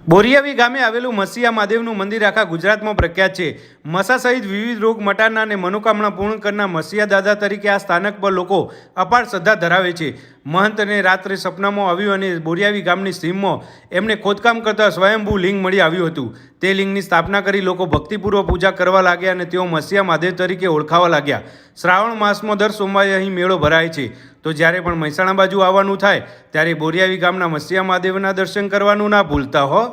બોરિયાવી ગામે આવેલું મસીયા મહાદેવનું મંદિર આખા ગુજરાતમાં પ્રખ્યાત છે. મસા સહિત વિવિધ રોગ મટાડનાર અને મનોકામના પૂર્ણ કરનાર મસીયા દાદા તરીકે આ સ્થાનક પર લોકો અપાર શ્રદ્ધા ધરાવે છે. મહંતને રાત્રે સપનામાં આવ્યું અને બોરિયાવી ગામની સીમમાં એમને ખોદકામ કરતા સ્વયંભૂ લિંગ મળી આવ્યું હતું. તે લિંગની સ્થાપના કરી લોકો ભક્તિપૂર્વક પૂજા કરવા લાગ્યા અને તેઓ મસીયા મહાદેવ તરીકે ઓળખાવા લાગ્યા. શ્રાવણ માસમાં દર સોમવારે અહીં મેળો ભરાય છે. તો જ્યારે પણ મહેસાણા બાજુ આવવાનું થાય ત્યારે બોરિયાવી ગામના મસીયા મહાદેવના દર્શન કરવાનું ના ભૂલતા હો.